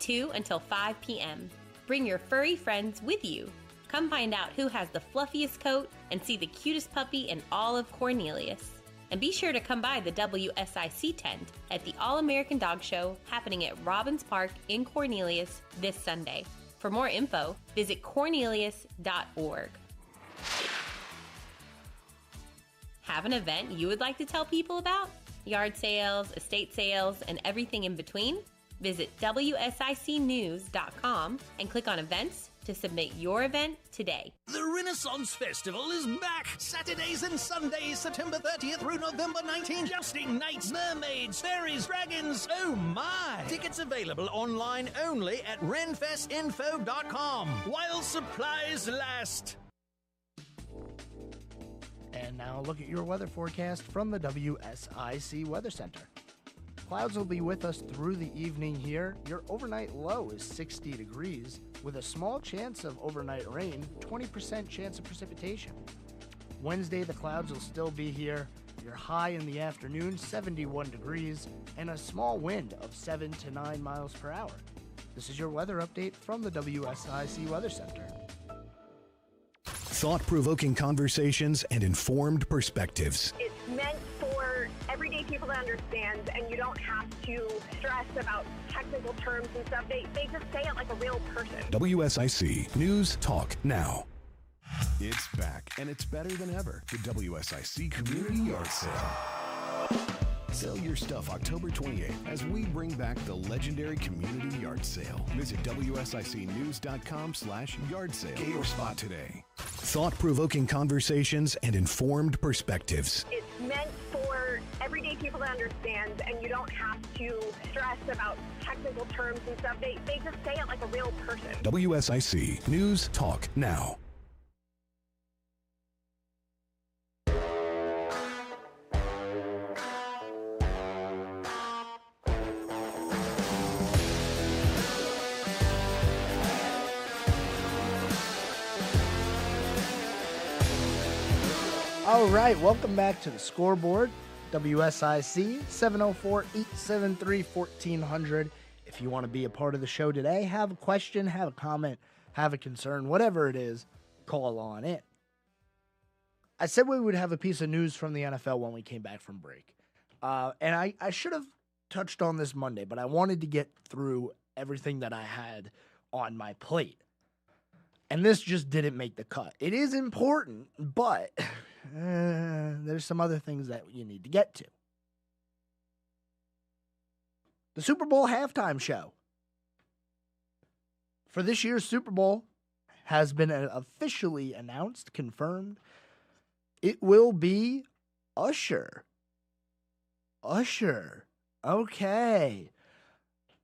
2 until 5 p.m. Bring your furry friends with you. Come find out who has the fluffiest coat and see the cutest puppy in all of Cornelius. And be sure to come by the WSIC tent at the All-American Dog Show happening at Robbins Park in Cornelius this Sunday. For more info, visit cornelius.org. Have an event you would like to tell people about? Yard sales, estate sales, and everything in between? Visit WSICnews.com and click on events to submit your event today. The Renaissance Festival is back! Saturdays and Sundays, September 30th through November 19th. Jousting nights, mermaids, fairies, dragons, oh my! Tickets available online only at renfestinfo.com while supplies last. And now look at your weather forecast from the WSIC Weather Center. Clouds will be with us through the evening here. Your overnight low is 60 degrees with a small chance of overnight rain, 20% chance of precipitation. Wednesday, the clouds will still be here. Your high in the afternoon, 71 degrees, and a small wind of 7 to 9 miles per hour. This is your weather update from the WSIC Weather Center. Thought-provoking conversations and informed perspectives. It's meant for everyday people to understand, and you don't have to stress about technical terms and stuff. They just say it like a real person. WSIC News Talk Now. It's back, and it's better than ever. The WSIC Community Yard Sale. Sell your stuff October 28th as we bring back the legendary Community Yard Sale. Visit WSICnews.com/yard sale. Get your spot today. Thought-provoking conversations and informed perspectives. It's meant for everyday people to understand, and you don't have to stress about technical terms and stuff. They just say it like a real person. WSIC News Talk Now. All right, welcome back to the Scoreboard, WSIC 704-873-1400. If you want to be a part of the show today, have a question, have a comment, have a concern, whatever it is, call on in. I said we would have a piece of news from the NFL when we came back from break. And I should have touched on this Monday, but I wanted to get through everything that I had on my plate. And this just didn't make the cut. It is important, but there's some other things that you need to get to. The Super Bowl halftime show for this year's Super Bowl has been officially announced, confirmed. It will be Usher. Usher. Okay.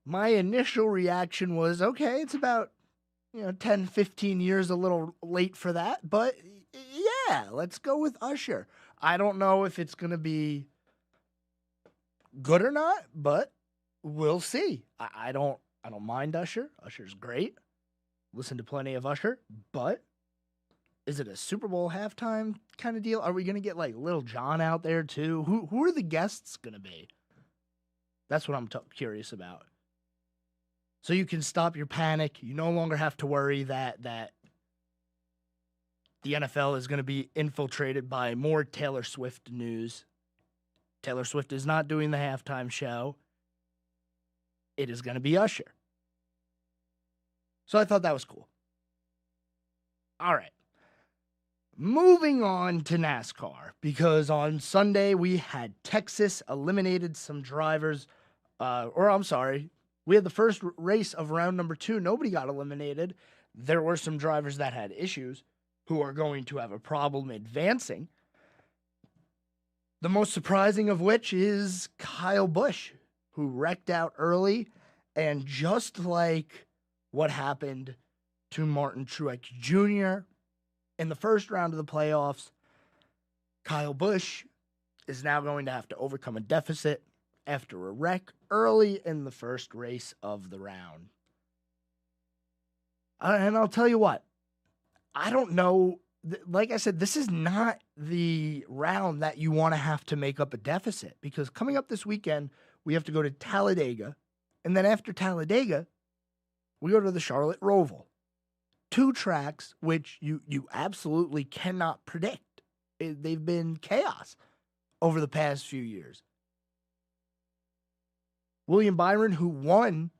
My initial reaction was, okay, it's about 10, 15 years a little late for that, but yeah, let's go with Usher. I don't know if it's going to be good or not, but we'll see. I don't mind Usher. Usher's great. Listen to plenty of Usher, but is it a Super Bowl halftime kind of deal? Are we going to get like Lil Jon out there too? Who are the guests going to be? That's what I'm curious about. So you can stop your panic. You no longer have to worry that the NFL is going to be infiltrated by more Taylor Swift news. Taylor Swift is not doing the halftime show. It is going to be Usher. So I thought that was cool. All right. Moving on to NASCAR, because on Sunday we had Texas eliminated some drivers, we had the first race of round number 2. Nobody got eliminated. There were some drivers that had issues who are going to have a problem advancing. The most surprising of which is Kyle Busch, who wrecked out early. And just like what happened to Martin Truex Jr. in the first round of the playoffs, Kyle Busch is now going to have to overcome a deficit after a wreck early in the first race of the round. And I'll tell you what, I don't know. Like I said, this is not the round that you want to have to make up a deficit, because coming up this weekend, we have to go to Talladega And then after Talladega, we go to the Charlotte Roval. 2 tracks which you absolutely cannot predict. They've been chaos over the past few years. William Byron, who won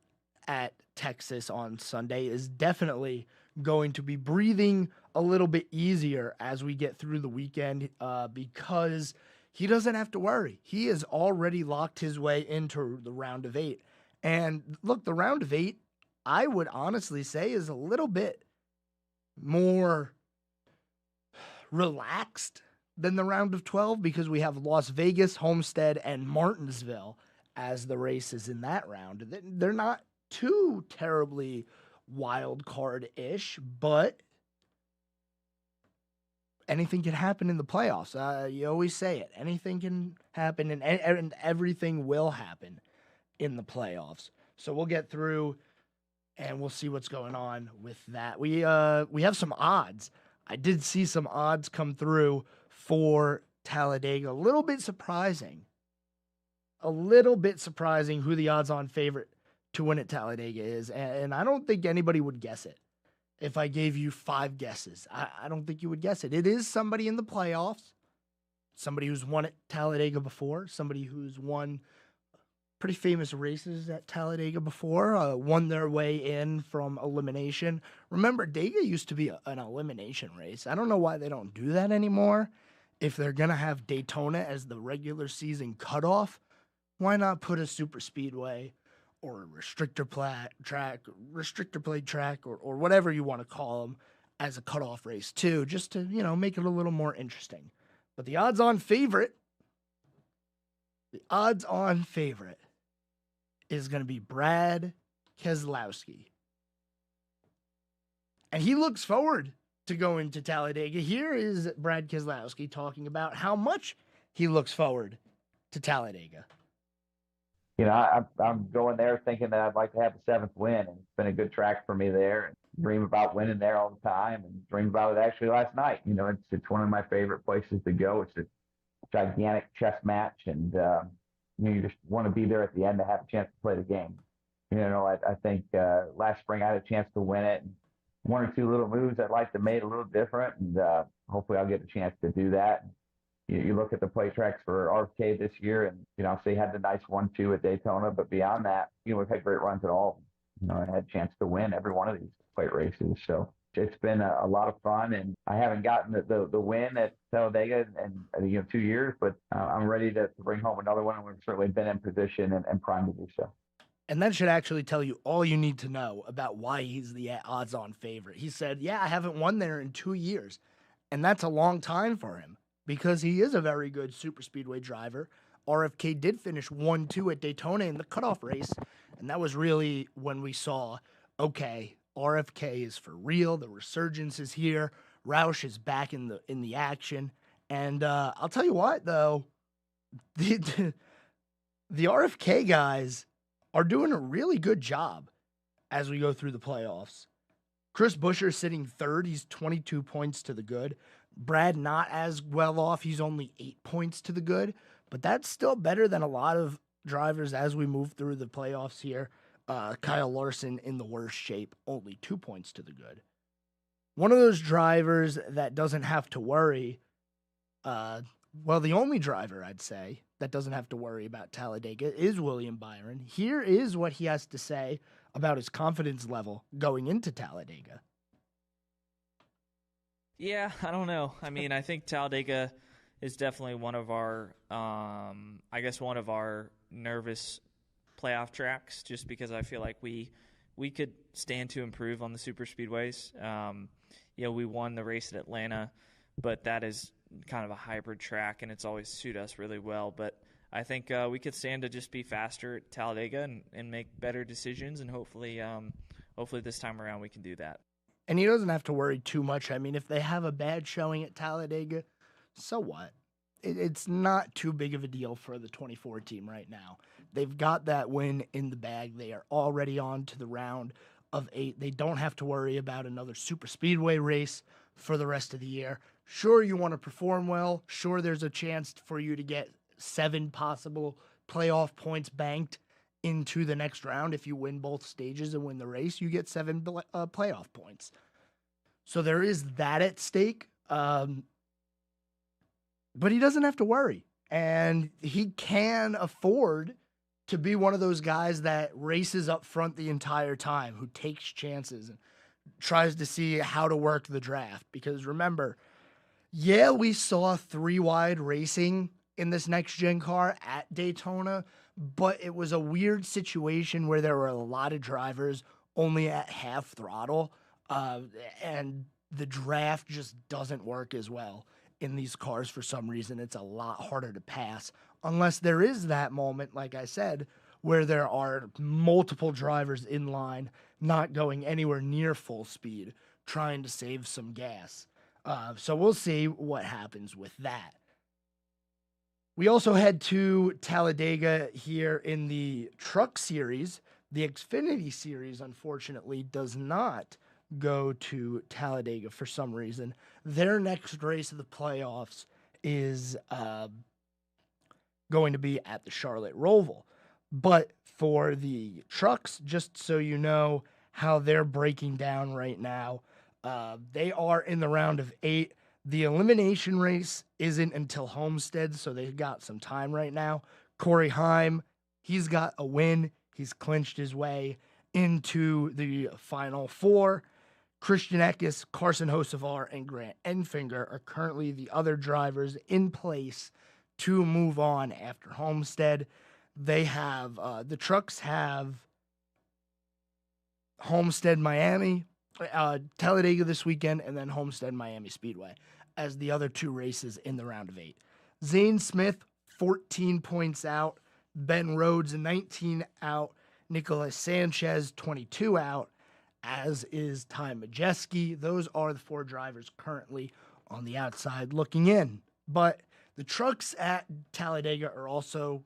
at Texas on Sunday, is definitely going to be breathing a little bit easier as we get through the weekend because he doesn't have to worry. He has already locked his way into the round of 8. And look, the round of 8, I would honestly say, is a little bit more relaxed than the round of 12 because we have Las Vegas, Homestead, and Martinsville as the races in that round. They're not too terribly wild card-ish, but anything can happen in the playoffs. You always say it. Anything can happen, and everything will happen in the playoffs. So we'll get through, and we'll see what's going on with that. We have some odds. I did see some odds come through for Talladega. A little bit surprising who the odds-on favorite to win at Talladega is, and I don't think anybody would guess it. If I gave you 5 guesses, I don't think you would guess it. It is somebody in the playoffs, somebody who's won at Talladega before, somebody who's won pretty famous races at Talladega before, won their way in from elimination. Remember, Dega used to be an elimination race. I don't know why they don't do that anymore. If they're going to have Daytona as the regular season cutoff, why not put a super speedway or a restrictor plate track, or whatever you want to call them as a cutoff race too, just to, make it a little more interesting. But the odds-on favorite is going to be Brad Keselowski. And he looks forward to going to Talladega. Here is Brad Keselowski talking about how much he looks forward to Talladega. I'm going there thinking that I'd like to have the 7th win, and it's been a good track for me there. And dream about winning there all the time, and dream about it actually last night. It's one of my favorite places to go. It's a gigantic chess match, and you just want to be there at the end to have a chance to play the game. I think last spring I had a chance to win it. And 1 or 2 little moves I'd like to make a little different, and hopefully I'll get a chance to do that. You look at the play tracks for RFK this year, and so they had the nice 1-2 at Daytona, but beyond that, we've had great runs at all. I had a chance to win every one of these plate races, so it's been a lot of fun. And I haven't gotten the win at Talladega in 2 years, but I'm ready to bring home another one, and we've certainly been in position and primed to do so. And that should actually tell you all you need to know about why he's the odds-on favorite. He said, I haven't won there in 2 years, and that's a long time for him, because he is a very good super speedway driver. RFK did finish 1-2 at Daytona in the cutoff race, and that was really when we saw, okay, RFK is for real. The resurgence is here. Roush is back in the action. And I'll tell you what, though, the RFK guys are doing a really good job as we go through the playoffs. Chris Buescher sitting 3rd. He's 22 points to the good. Brad not as well off. He's only 8 points to the good, but that's still better than a lot of drivers as we move through the playoffs here. Kyle Larson in the worst shape, only 2 points to the good. One of those drivers that doesn't have to worry, the only driver I'd say that doesn't have to worry about Talladega is William Byron. Here is what he has to say about his confidence level going into Talladega. Yeah, I don't know. I mean, I think Talladega is definitely one of our, one of our nervous playoff tracks, just because I feel like we could stand to improve on the super speedways. We won the race at Atlanta, but that is kind of a hybrid track, and it's always suit us really well. But I think we could stand to just be faster at Talladega and make better decisions, and hopefully this time around we can do that. And he doesn't have to worry too much. I mean, if they have a bad showing at Talladega, so what? It's not too big of a deal for the 24 team right now. They've got that win in the bag. They are already on to the round of 8. They don't have to worry about another super speedway race for the rest of the year. Sure, you want to perform well. Sure, there's a chance for you to get 7 possible playoff points banked into the next round. If you win both stages and win the race, you get 7 playoff points. So there is that at stake. But he doesn't have to worry. And he can afford to be one of those guys that races up front the entire time, who takes chances and tries to see how to work the draft. Because remember, yeah, we saw 3-wide racing in this next-gen car at Daytona, but it was a weird situation where there were a lot of drivers only at half throttle, and the draft just doesn't work as well in these cars for some reason. It's a lot harder to pass unless there is that moment, like I said, where there are multiple drivers in line not going anywhere near full speed, trying to save some gas. So we'll see what happens with that. We also head to Talladega here in the Truck Series. The Xfinity Series, unfortunately, does not go to Talladega for some reason. Their next race of the playoffs is going to be at the Charlotte Roval. But for the trucks, just so you know how they're breaking down right now, they are in the round of 8. The elimination race isn't until Homestead, so they've got some time right now. Corey Heim, he's got a win. He's clinched his way into the Final 4. Christian Eckes, Carson Hocevar, and Grant Enfinger are currently the other drivers in place to move on after Homestead. They have, the trucks have Homestead, Miami, Talladega this weekend, and then Homestead, Miami Speedway as the other 2 races in the round of 8. Zane Smith, 14 points out. Ben Rhodes, 19 out. Nicholas Sanchez, 22 out, as is Ty Majeski. Those are the 4 drivers currently on the outside looking in. But the trucks at Talladega are also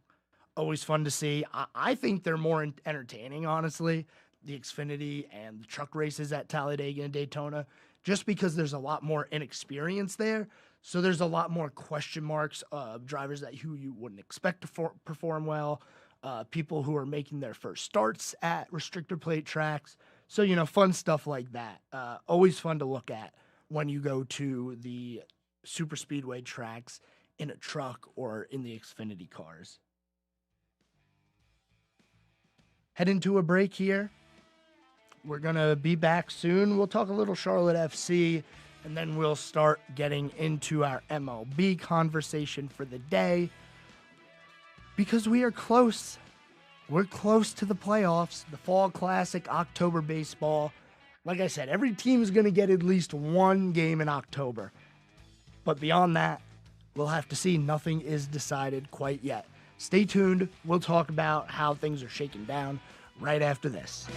always fun to see. I think they're more entertaining, honestly, the Xfinity and the truck races at Talladega and Daytona, just because there's a lot more inexperience there. So there's a lot more question marks of drivers who you wouldn't expect to perform well, people who are making their first starts at restrictor plate tracks. So, you know, fun stuff like that. Always fun to look at when you go to the super speedway tracks in a truck or in the Xfinity cars. Head into a break here. We're going to be back soon. We'll talk a little Charlotte FC, and then we'll start getting into our MLB conversation for the day, because we are close. We're close to the playoffs, the Fall Classic, October baseball. Like I said, every team is going to get at least 1 game in October. But beyond that, we'll have to see. Nothing is decided quite yet. Stay tuned. We'll talk about how things are shaking down right after this.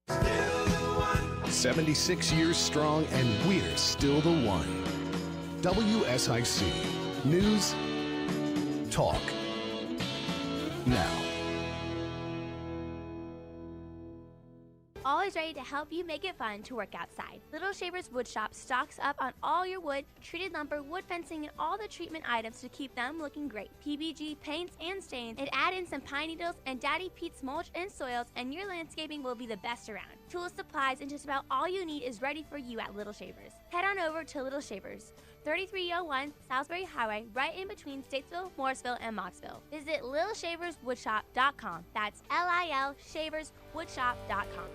Still the one. 76 years strong, and we're still the one. WSIC. News. Talk. Now. Always ready to help you make it fun to work outside. Little Shavers Wood Shop stocks up on all your wood, treated lumber, wood fencing, and all the treatment items to keep them looking great. PBG, paints, and stains, and add in some pine needles and Daddy Pete's mulch and soils, and your landscaping will be the best around. Tools, supplies, and just about all you need is ready for you at Little Shavers. Head on over to Little Shavers, 3301 Salisbury Highway, right in between Statesville, Morrisville, and Moxville. Visit LittleshaversWoodshop.com. That's LILShaversWoodshop.com.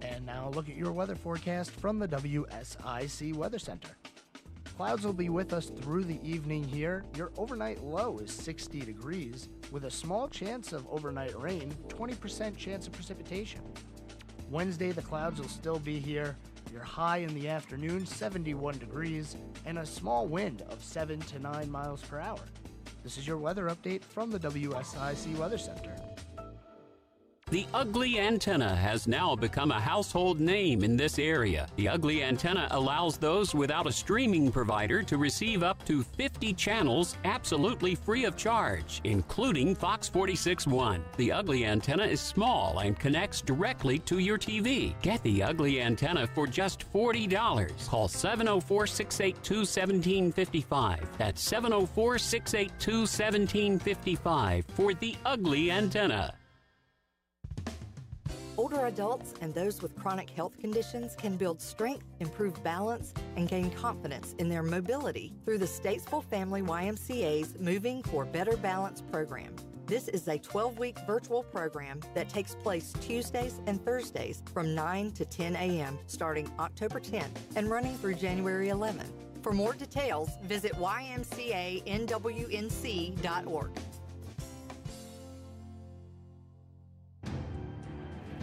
And now look at your weather forecast from the WSIC Weather Center. Clouds will be with us through the evening here. Your overnight low is 60 degrees with a small chance of overnight rain, 20% chance of precipitation. Wednesday, the clouds will still be here. Your high in the afternoon, 71 degrees, and a small wind of 7 to 9 miles per hour. This is your weather update from the WSIC Weather Center. The Ugly Antenna has now become a household name in this area. The Ugly Antenna allows those without a streaming provider to receive up to 50 channels absolutely free of charge, including Fox 46.1. The Ugly Antenna is small and connects directly to your TV. Get the Ugly Antenna for just $40. Call 704-682-1755. That's 704-682-1755 for the Ugly Antenna. Older adults and those with chronic health conditions can build strength, improve balance, and gain confidence in their mobility through the Statesville Family YMCA's Moving for Better Balance program. This is a 12-week virtual program that takes place Tuesdays and Thursdays from 9 to 10 a.m. starting October 10th and running through January 11th. For more details, visit ymcanwnc.org.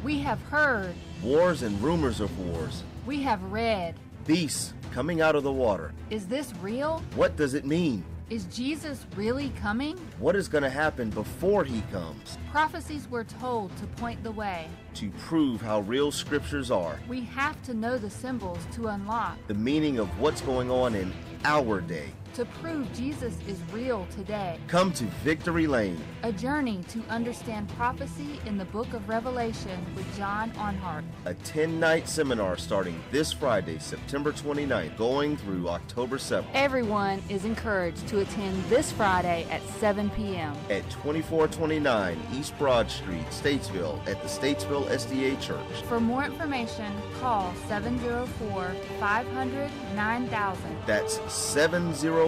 We have heard wars and rumors of wars. We have read Beasts coming out of the water. Is this real? What does it mean? Is Jesus really coming? What is going to happen before he comes? Prophecies were told to point the way. To prove how real scriptures are. We have to know the symbols to unlock the meaning of what's going on in our day. To prove Jesus is real today. Come to Victory Lane. A journey to understand prophecy in the book of Revelation with John Onhart. A 10-night seminar starting this Friday, September 29th, going through October 7th. Everyone is encouraged to attend this Friday at 7 p.m. at 2429 East Broad Street, Statesville, at the Statesville SDA Church. For more information, call 704-500-9000. That's 704-500-9000.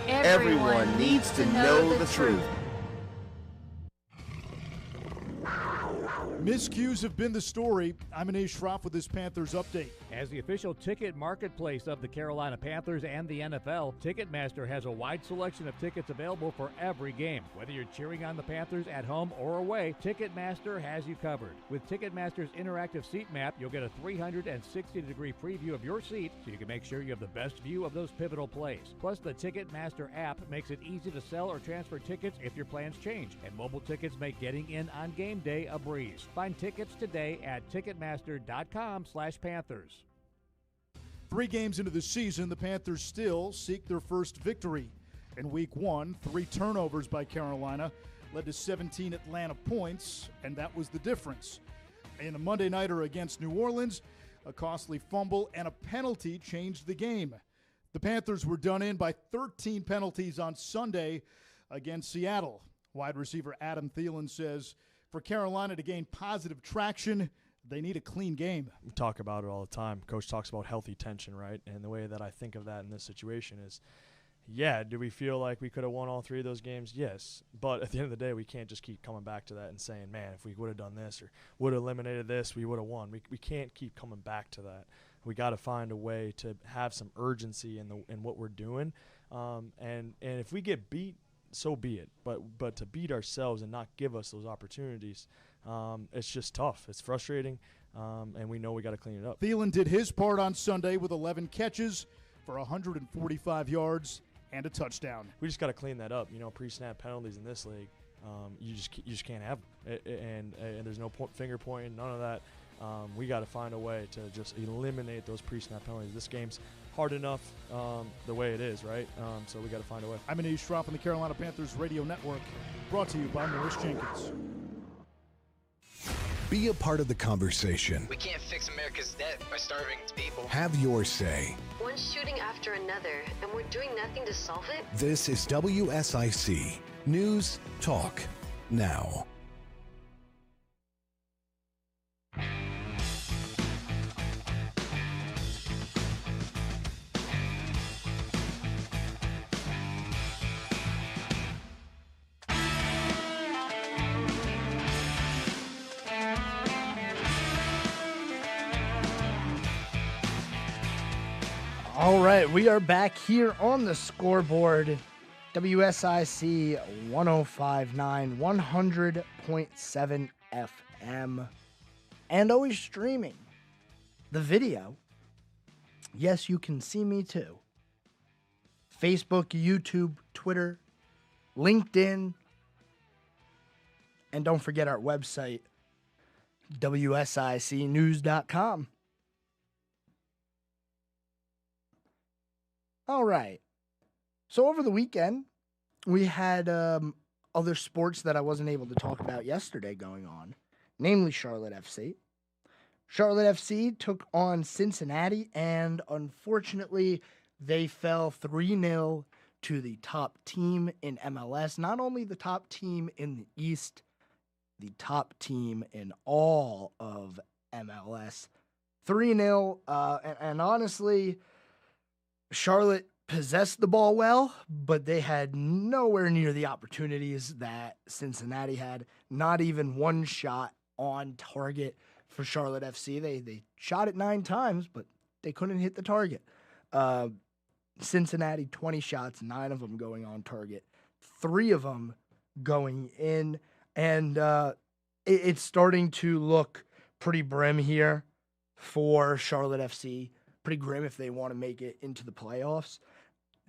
Everyone needs to know the truth. Miscues have been the story. I'm Anish Shroff with this Panthers update. As the official ticket marketplace of the Carolina Panthers and the NFL, Ticketmaster has a wide selection of tickets available for every game. Whether you're cheering on the Panthers at home or away, Ticketmaster has you covered. With Ticketmaster's interactive seat map, you'll get a 360-degree preview of your seat so you can make sure you have the best view of those pivotal plays. Plus, the Ticketmaster app makes it easy to sell or transfer tickets if your plans change, and mobile tickets make getting in on game day a breeze. Find tickets today at Ticketmaster.com/Panthers. 3 games into the season, the Panthers still seek their first victory. In Week 1, 3 turnovers by Carolina led to 17 Atlanta points, and that was the difference. In a Monday nighter against New Orleans, a costly fumble and a penalty changed the game. The Panthers were done in by 13 penalties on Sunday against Seattle. Wide receiver Adam Thielen says, for Carolina to gain positive traction, they need a clean game. We talk about it all the time. Coach talks about healthy tension, right? And the way that I think of that in this situation is, yeah, do we feel like we could have won all 3 of those games? Yes. But at the end of the day, we can't just keep coming back to that and saying, man, if we would have done this or would have eliminated this, we would have won. We can't keep coming back to that. We got to find a way to have some urgency in what we're doing. And if we get beat, so be it. But to beat ourselves and not give us those opportunities, it's just tough. It's frustrating, and we know we got to clean it up. Thielen did his part on Sunday with 11 catches for 145 yards and a touchdown. We just got to clean that up. You know, pre-snap penalties in this league, you just can't have them. And there's no finger pointing, none of that. We got to find a way to just eliminate those pre-snap penalties. This game's hard enough the way it is, right? So we got to find a way. I'm Anish Shroff on the Carolina Panthers Radio Network, brought to you by Morris Jenkins. Be a part of the conversation. We can't fix America's debt by starving its people. Have your say. One shooting after another, and we're doing nothing to solve it? This is WSIC News Talk Now. All right, we are back here on the scoreboard. WSIC 105.9, 100.7 FM, and always streaming. The video, yes, you can see me too. Facebook, YouTube, Twitter, LinkedIn, And don't forget our website, WSICnews.com. All right. So over the weekend, we had other sports that I wasn't able to talk about yesterday going on, namely Charlotte FC. Charlotte FC took on Cincinnati, and unfortunately, they fell 3-0 to the top team in MLS. Not only the top team in the East, the top team in all of MLS. 3-0, and honestly, Charlotte possessed the ball well, but they had nowhere near the opportunities that Cincinnati had. Not even one shot on target for Charlotte FC. They shot it 9 times, but they couldn't hit the target. Cincinnati, 20 shots, 9 of them going on target, 3 of them going in, and it's starting to look pretty grim here for Charlotte FC. Pretty grim if they want to make it into the playoffs.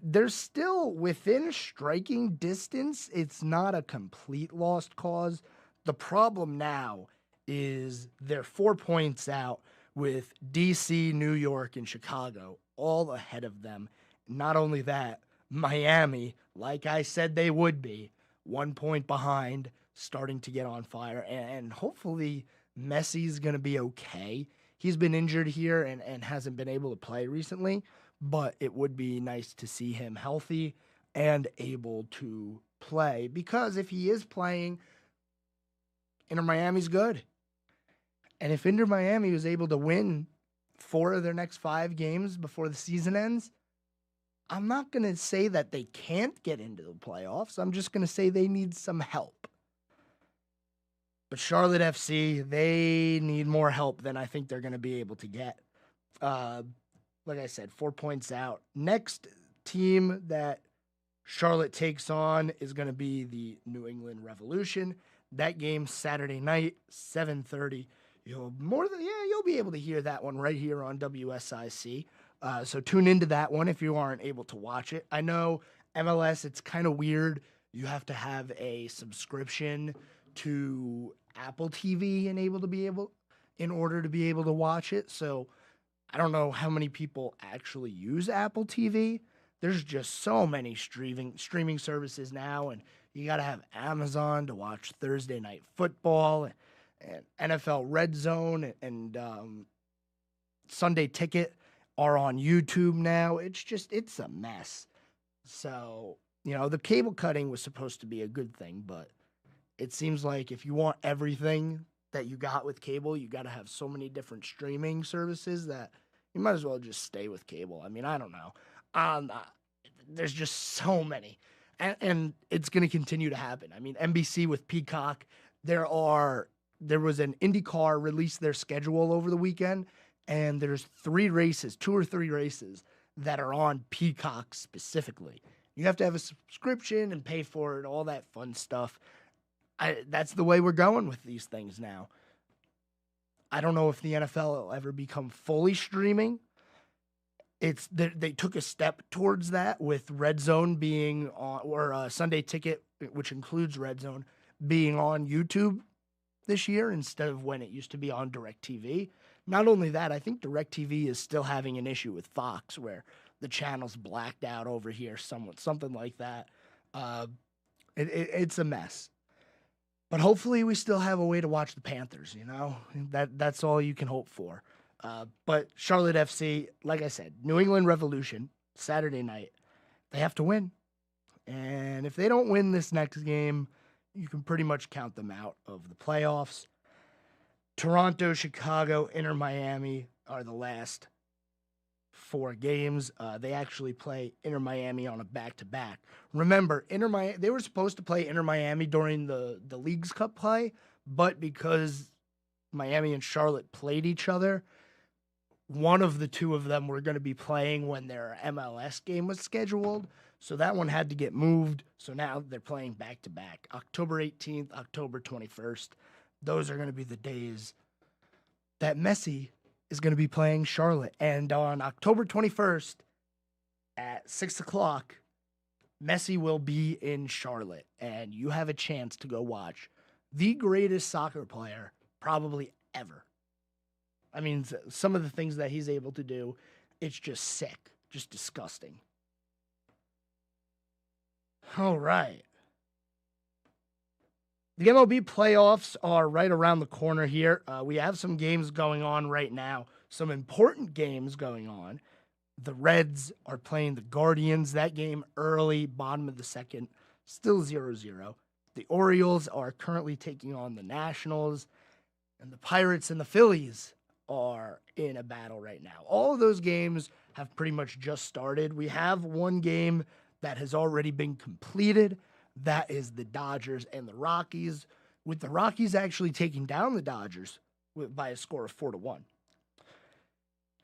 They're still within striking distance. It's not a complete lost cause. The problem now is they're 4 points out with DC, New York, and Chicago all ahead of them. Not only that, Miami, like I said they would be, 1 point behind, starting to get on fire. And hopefully Messi's going to be okay. He's been injured here and hasn't been able to play recently, but it would be nice to see him healthy and able to play, because if he is playing, Inter Miami's good. And if Inter Miami was able to win 4 of their next 5 games before the season ends, I'm not going to say that they can't get into the playoffs. I'm just going to say they need some help. But Charlotte FC, they need more help than I think they're going to be able to get. Like I said, 4 points out. Next team that Charlotte takes on is going to be the New England Revolution. That game Saturday night, 7:30. You'll be able to hear that one right here on WSIC. So tune into that one if you aren't able to watch it. I know MLS, it's kind of weird. You have to have a subscription to Apple TV in order to be able to watch it. So I don't know how many people actually use Apple TV. There's just so many streaming services now, and you got to have Amazon to watch Thursday Night Football and NFL Red Zone and Sunday Ticket are on YouTube now. It's a mess. So, the cable cutting was supposed to be a good thing, but it seems like if you want everything that you got with cable, you got to have so many different streaming services that you might as well just stay with cable. I mean, I don't know. There's just so many. And it's going to continue to happen. I mean, NBC with Peacock, there was an IndyCar released their schedule over the weekend, and there's 2 or 3 races that are on Peacock specifically. You have to have a subscription and pay for it, all that fun stuff. That's the way we're going with these things now. I don't know if the NFL will ever become fully streaming. They took a step towards that with Red Zone being on, or Sunday Ticket, which includes Red Zone, being on YouTube this year instead of when it used to be on DirecTV. Not only that, I think DirecTV is still having an issue with Fox where the channel's blacked out over here, something like that. It's a mess. But hopefully we still have a way to watch the Panthers, That's all you can hope for. But Charlotte FC, like I said, New England Revolution, Saturday night, they have to win. And if they don't win this next game, you can pretty much count them out of the playoffs. Toronto, Chicago, Inter Miami are the last 4 games. They actually play Inter Miami on a back-to-back. Remember, they were supposed to play Inter Miami during the Leagues Cup play, but because Miami and Charlotte played each other, one of the 2 of them were going to be playing when their MLS game was scheduled. So that one had to get moved. So now they're playing back-to-back. October 18th, October 21st. Those are going to be the days that Messi is going to be playing Charlotte. And on October 21st at 6 o'clock, Messi will be in Charlotte. And you have a chance to go watch the greatest soccer player probably ever. I mean, some of the things that he's able to do, it's just sick, just disgusting. All right. The MLB playoffs are right around the corner here. We have some games going on right now, some important games going on. The Reds are playing the Guardians. That game early, bottom of the second, still 0-0. The Orioles are currently taking on the Nationals, and the Pirates and the Phillies are in a battle right now. All of those games have pretty much just started. We have one game that has already been completed. That is the Dodgers and the Rockies, with the Rockies actually taking down the Dodgers by a score of 4-1.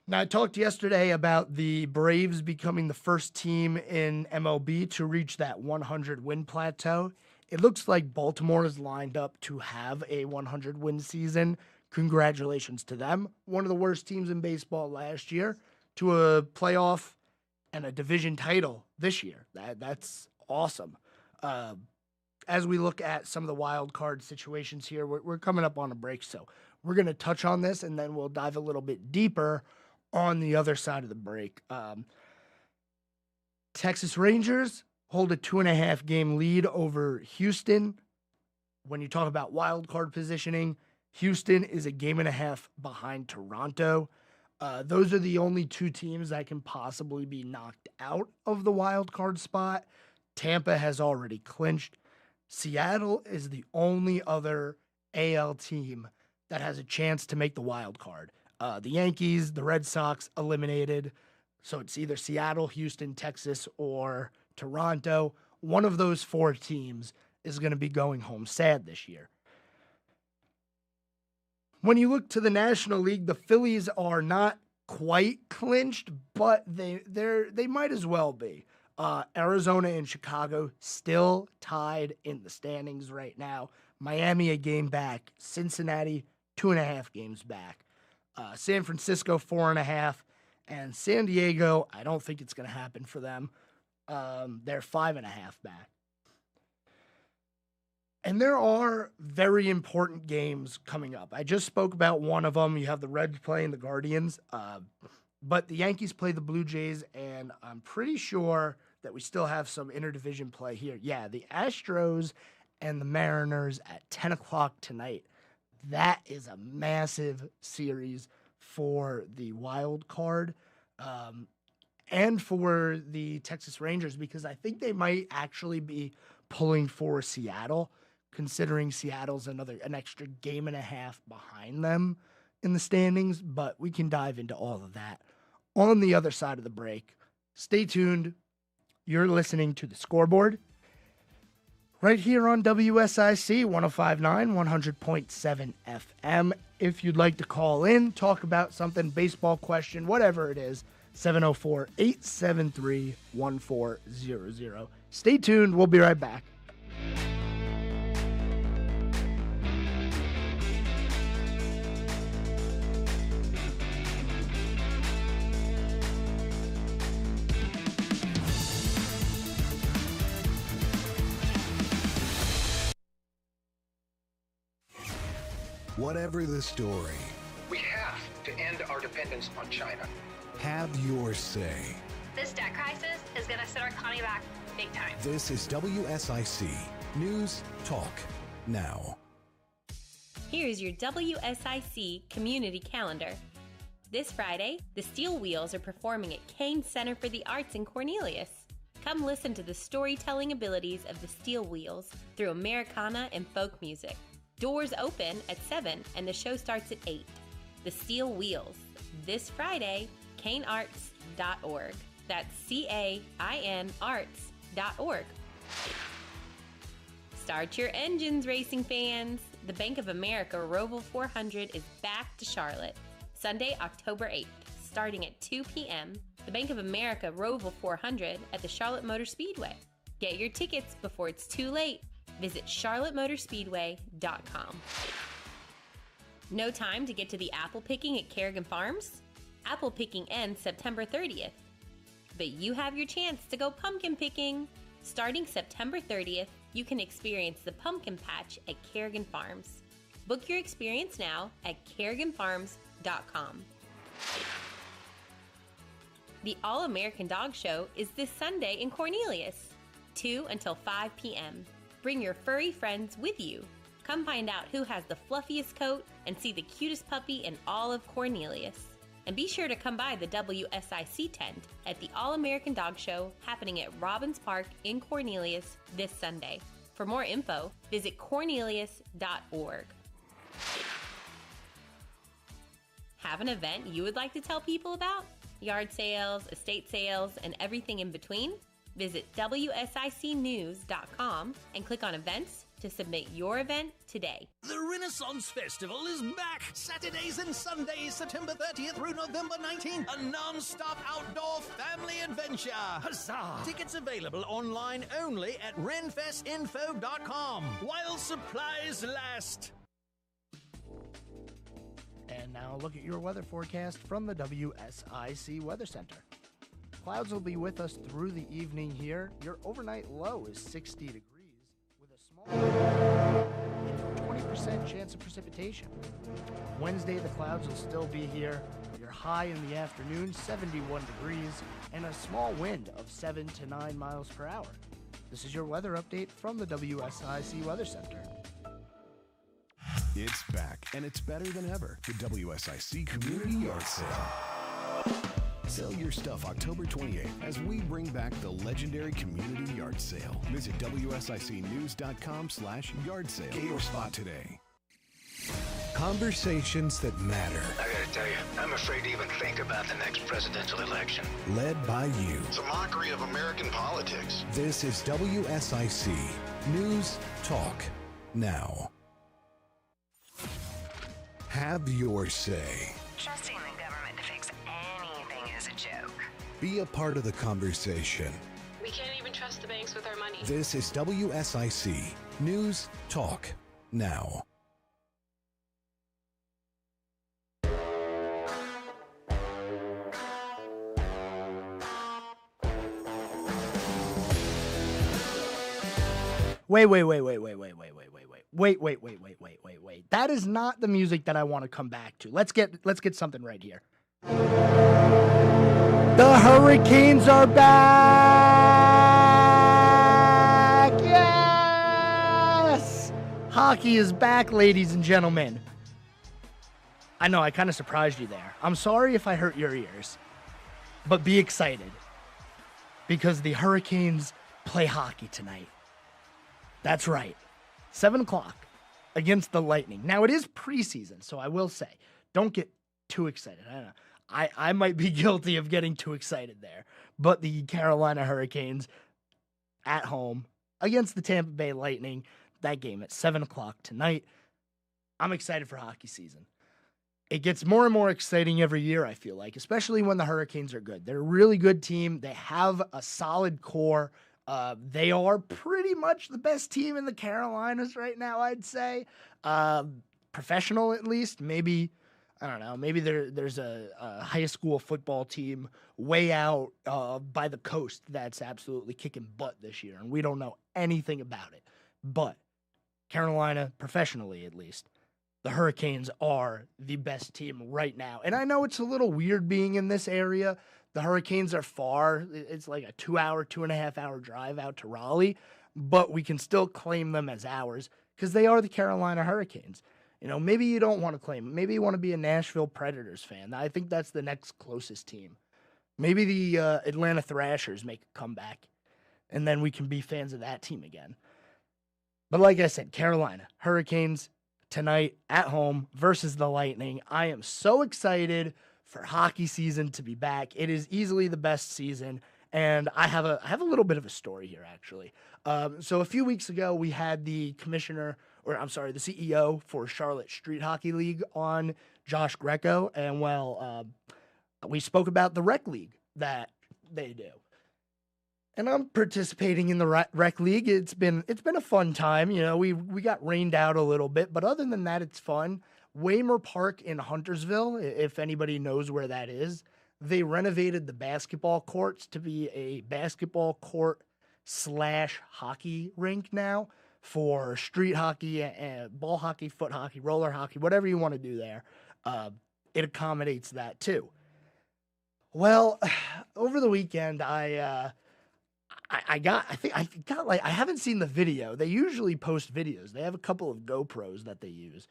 Now, I talked yesterday about the Braves becoming the first team in MLB to reach that 100-win plateau. It looks like Baltimore is lined up to have a 100-win season. Congratulations to them. One of the worst teams in baseball last year to a playoff and a division title this year. That's awesome. As we look at some of the wild card situations here, we're coming up on a break, so we're going to touch on this, and then we'll dive a little bit deeper on the other side of the break. Texas Rangers hold a 2.5-game lead over Houston. When you talk about wild card positioning, Houston is a 1.5 games behind Toronto. Those are the only two teams that can possibly be knocked out of the wild card spot. Tampa has already clinched. Seattle is the only other AL team that has a chance to make the wild card. The Yankees, the Red Sox eliminated. So it's either Seattle, Houston, Texas, or Toronto. One of those four teams is going to be going home sad this year. When you look to the National League, the Phillies are not quite clinched, but they might as well be. Arizona and Chicago still tied in the standings right now. Miami a game back. Cincinnati 2.5 games back. San Francisco 4.5. And San Diego, I don't think it's going to happen for them. They're 5.5 back. And there are very important games coming up. I just spoke about one of them. You have the Reds playing the Guardians. But the Yankees play the Blue Jays, and I'm pretty sure that we still have some interdivision play here. Yeah, the Astros and the Mariners at 10 o'clock tonight. That is a massive series for the wild card and for the Texas Rangers, because I think they might actually be pulling for Seattle, considering Seattle's an extra 1.5 games behind them in the standings. But we can dive into all of that on the other side of the break. Stay tuned. You're listening to The Scoreboard right here on WSIC 105.9, 100.7 FM. If you'd like to call in, talk about something, baseball question, whatever it is, 704-873-1400. Stay tuned. We'll be right back. Whatever the story, we have to end our dependence on China. Have your say. This debt crisis is going to set our economy back big time. This is WSIC News Talk Now. Here's your WSIC community calendar. This Friday, the Steel Wheels are performing at Kane Center for the Arts in Cornelius. Come listen to the storytelling abilities of the Steel Wheels through Americana and folk music. Doors open at 7 and the show starts at 8. The Steel Wheels, this Friday, kanearts.org. That's CAIN arts.org. Start your engines, racing fans. The Bank of America Roval 400 is back to Charlotte, Sunday, October 8th, starting at 2 p.m. The Bank of America Roval 400 at the Charlotte Motor Speedway. Get your tickets before it's too late. Visit charlottemotorspeedway.com. No time to get to the apple picking at Kerrigan Farms? Apple picking ends September 30th. But you have your chance to go pumpkin picking. Starting September 30th, you can experience the pumpkin patch at Kerrigan Farms. Book your experience now at kerriganfarms.com. The All-American Dog Show is this Sunday in Cornelius, 2 until 5 p.m. Bring your furry friends with you. Come find out who has the fluffiest coat and see the cutest puppy in all of Cornelius. And be sure to come by the WSIC tent at the All-American Dog Show happening at Robbins Park in Cornelius this Sunday. For more info, visit cornelius.org. Have an event you would like to tell people about? Yard sales, estate sales, and everything in between? Visit WSICnews.com and click on events to submit your event today. The Renaissance Festival is back. Saturdays and Sundays, September 30th through November 19th. A non-stop outdoor family adventure. Huzzah! Tickets available online only at renfestinfo.com while supplies last. And now look at your weather forecast from the WSIC Weather Center. Clouds will be with us through the evening here. Your overnight low is 60 degrees with a small 20% chance of precipitation. Wednesday, the clouds will still be here. Your high in the afternoon, 71 degrees, and a small wind of 7 to 9 miles per hour. This is your weather update from the WSIC Weather Center. It's back, and it's better than ever. The WSIC Community Yard Sale. Sell your stuff October 28th as we bring back the legendary Community Yard Sale. Visit WSICnews.com/yard sale. Get your spot today. Conversations that matter. I gotta tell you, I'm afraid to even think about the next presidential election. Led by you. It's a mockery of American politics. This is WSIC News Talk Now. Have your say. Trusting the government to fix anything is a joke. Be a part of the conversation. We can't even trust the banks with our money. This is WSIC News Talk Now. Wait. That is not the music that I want to come back to. Let's get something right here. The Hurricanes are back! Yes! Hockey is back, ladies and gentlemen. I know, I kind of surprised you there. I'm sorry if I hurt your ears, but be excited because the Hurricanes play hockey tonight. That's right. 7 o'clock against the Lightning. Now, it is preseason, so I will say, don't get too excited. I don't know. I might be guilty of getting too excited there. But the Carolina Hurricanes at home against the Tampa Bay Lightning, that game at 7 o'clock tonight. I'm excited for hockey season. It gets more and more exciting every year, I feel like, especially when the Hurricanes are good. They're a really good team. They have a solid core. They are pretty much the best team in the Carolinas right now, I'd say. Professional, at least. Maybe, I don't know, maybe there's a high school football team way out by the coast that's absolutely kicking butt this year, and we don't know anything about it. But Carolina, professionally at least, the Hurricanes are the best team right now. And I know it's a little weird being in this area. The Hurricanes are far. It's like a 2.5 hour drive out to Raleigh, but we can still claim them as ours because they are the Carolina Hurricanes. You know, maybe you don't want to claim them. Maybe you want to be a Nashville Predators fan. I think that's the next closest team. Maybe the Atlanta Thrashers make a comeback, and then we can be fans of that team again. But like I said, Carolina Hurricanes tonight at home versus the Lightning. I am so excited for hockey season to be back. It is easily the best season, and I have a little bit of a story here, actually. So a few weeks ago, we had the CEO for Charlotte Street Hockey League on, Josh Greco, and we spoke about the rec league that they do. And I'm participating in the rec league. It's been a fun time. You know, we got rained out a little bit, but other than that, it's fun. Waymer Park in Huntersville, if anybody knows where that is, they renovated the basketball courts to be a basketball court /hockey rink now for street hockey, and ball hockey, foot hockey, roller hockey, whatever you want to do there. It accommodates that too. Well, over the weekend, I haven't seen the video. They usually post videos. They have a couple of GoPros that they use,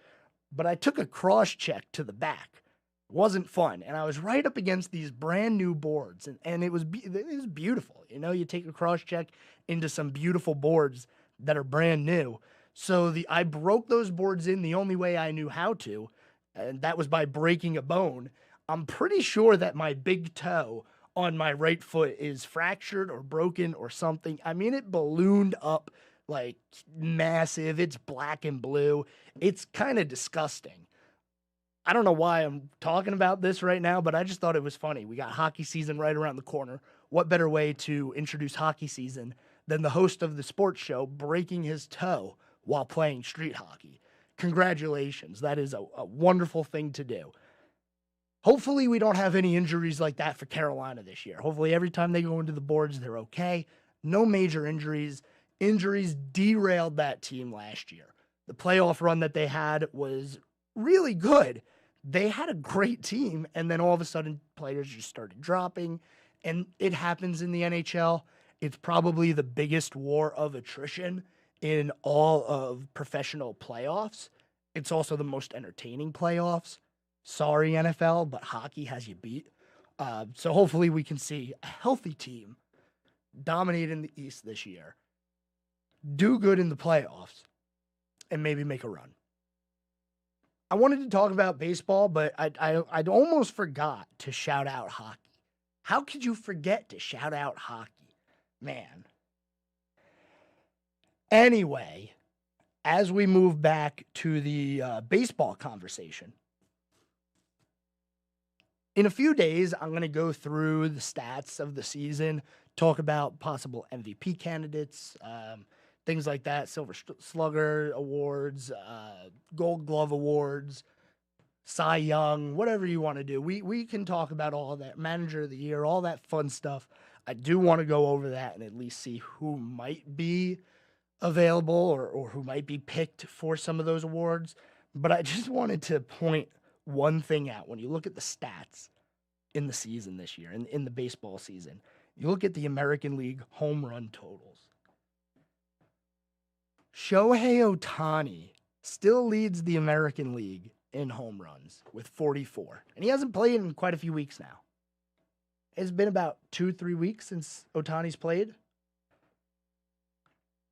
but I took a cross check to the back. It wasn't fun, and I was right up against these brand new boards, and it was beautiful. You know, you take a cross check into some beautiful boards that are brand new. So I broke those boards in the only way I knew how to, and that was by breaking a bone. I'm pretty sure that my big toe on my right foot is fractured or broken or something. I mean, it ballooned up like massive. It's black and blue. It's kind of disgusting. I don't know why I'm talking about this right now, but I just thought it was funny. We got hockey season right around the corner. What better way to introduce hockey season than the host of the sports show breaking his toe while playing street hockey? Congratulations. That is a wonderful thing to do. Hopefully we don't have any injuries like that for Carolina this year. Hopefully every time they go into the boards, they're okay. No major injuries. Injuries derailed that team last year. The playoff run that they had was really good. They had a great team, and then all of a sudden players just started dropping, and it happens in the NHL. It's probably the biggest war of attrition in all of professional playoffs. It's also the most entertaining playoffs. Sorry, NFL, but hockey has you beat. So hopefully we can see a healthy team dominate in the East this year, do good in the playoffs, and maybe make a run. I wanted to talk about baseball, but I'd almost forgot to shout out hockey. How could you forget to shout out hockey? Man. Anyway, as we move back to the baseball conversation, in a few days, I'm going to go through the stats of the season, talk about possible MVP candidates, things like that, Silver Slugger awards, Gold Glove awards, Cy Young, whatever you want to do. We can talk about all that, Manager of the Year, all that fun stuff. I do want to go over that and at least see who might be available or who might be picked for some of those awards. But I just wanted to point one thing out. When you look at the stats in the season this year, in the baseball season, you look at the American League home run totals. Shohei Ohtani still leads the American League in home runs with 44. And he hasn't played in quite a few weeks now. It's been about 2-3 weeks since Ohtani's played.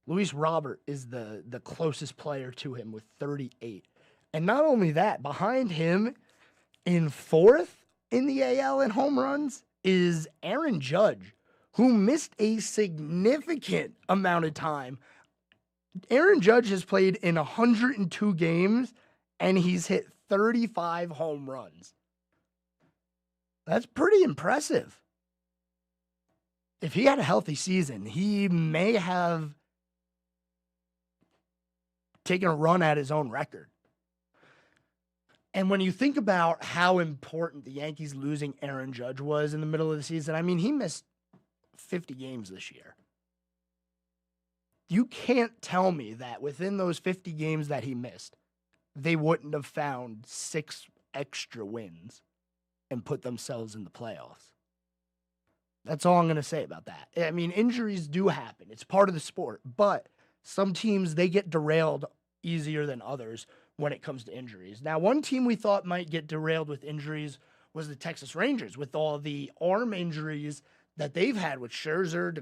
Luis Robert is the closest player to him with 38. And not only that, behind him in fourth in the AL in home runs is Aaron Judge, who missed a significant amount of time. Aaron Judge has played in 102 games, and he's hit 35 home runs. That's pretty impressive. If he had a healthy season, he may have taken a run at his own record. And when you think about how important the Yankees losing Aaron Judge was in the middle of the season, I mean, he missed 50 games this year. You can't tell me that within those 50 games that he missed, they wouldn't have found 6 extra wins and put themselves in the playoffs. That's all I'm going to say about that. I mean, injuries do happen. It's part of the sport. But some teams, they get derailed easier than others when it comes to injuries. Now, one team we thought might get derailed with injuries was the Texas Rangers, with all the arm injuries that they've had with Scherzer,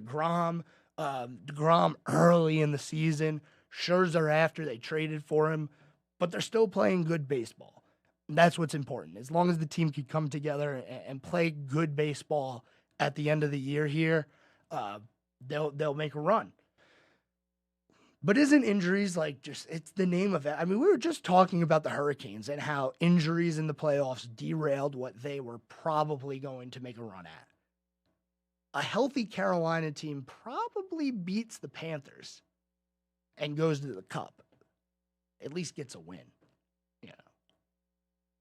DeGrom early in the season, Scherzer after they traded for him, but they're still playing good baseball. And that's what's important. As long as the team can come together and play good baseball at the end of the year here, they'll make a run. But isn't injuries it's the name of it? I mean, we were just talking about the Hurricanes and how injuries in the playoffs derailed what they were probably going to make a run at. A healthy Carolina team probably beats the Panthers and goes to the Cup. At least gets a win. You know,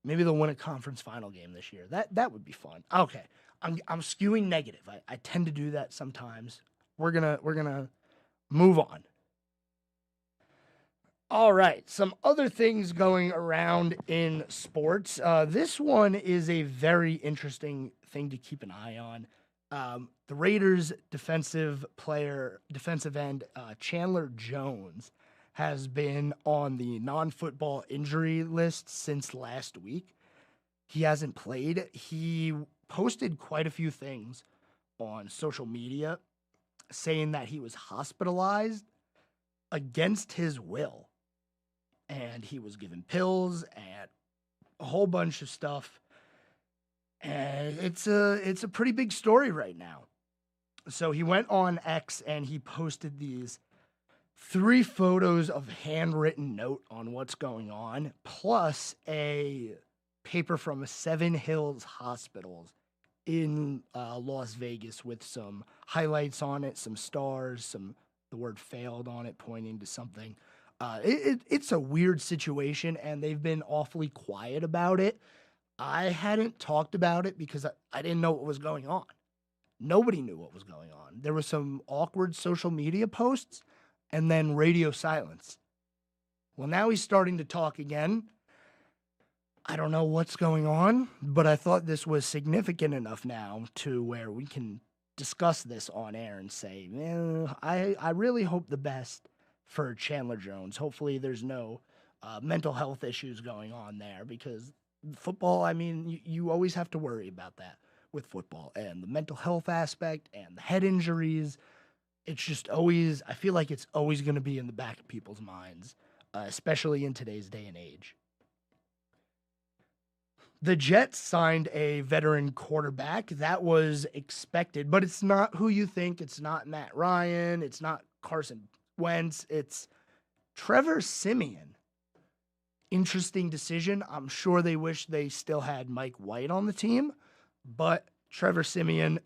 maybe they'll win a conference final game this year. That would be fun. Okay, I'm skewing negative. I tend to do that sometimes. we're gonna move on. All right, some other things going around in sports. This one is a very interesting thing to keep an eye on. The Raiders defensive end Chandler Jones has been on the non-football injury list since last week. He hasn't played. He posted quite a few things on social media saying that he was hospitalized against his will. And he was given pills and a whole bunch of stuff. And it's a pretty big story right now. So he went on X and he posted these 3 photos of handwritten note on what's going on, plus a paper from 7 Hills Hospitals in Las Vegas with some highlights on it, some stars, the word failed on it, pointing to something. It's a weird situation, and they've been awfully quiet about it. I hadn't talked about it because I didn't know what was going on. Nobody knew what was going on. There were some awkward social media posts and then radio silence. Well, now he's starting to talk again. I don't know what's going on, but I thought this was significant enough now to where we can discuss this on air and say, I really hope the best for Chandler Jones. Hopefully there's no mental health issues going on there, because football, I mean, you always have to worry about that with football, and the mental health aspect and the head injuries. It's just always, I feel like it's always going to be in the back of people's minds, especially in today's day and age. The Jets signed a veteran quarterback. That was expected, but it's not who you think. It's not Matt Ryan. It's not Carson Wentz. It's Trevor Siemian. Interesting decision. I'm sure they wish they still had Mike White on the team, but Trevor Siemian,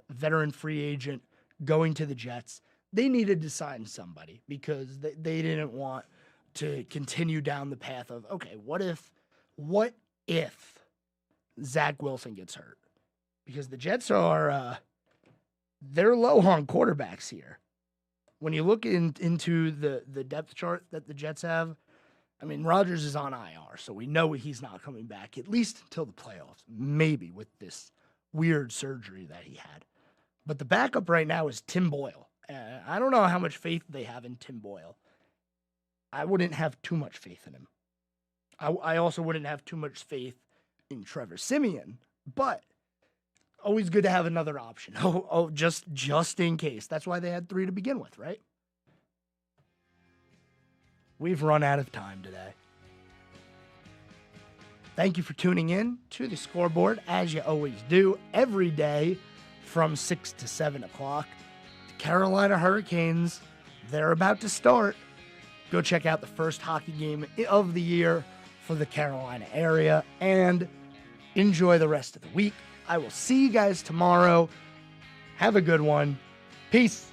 veteran free agent, going to the Jets. They needed to sign somebody because they didn't want to continue down the path of, okay, what if Zach Wilson gets hurt? Because the Jets are, they're low on quarterbacks here. When you look into the depth chart that the Jets have, I mean, Rodgers is on IR, so we know he's not coming back, at least until the playoffs, maybe with this weird surgery that he had. But the backup right now is Tim Boyle. I don't know how much faith they have in Tim Boyle. I wouldn't have too much faith in him. I also wouldn't have too much faith in Trevor Siemian, but always good to have another option. Just in case. That's why they had 3 to begin with, right? We've run out of time today. Thank you for tuning in to the Scoreboard, as you always do, every day from 6 to 7 o'clock. The Carolina Hurricanes, they're about to start. Go check out the first hockey game of the year for the Carolina area, and enjoy the rest of the week. I will see you guys tomorrow. Have a good one. Peace.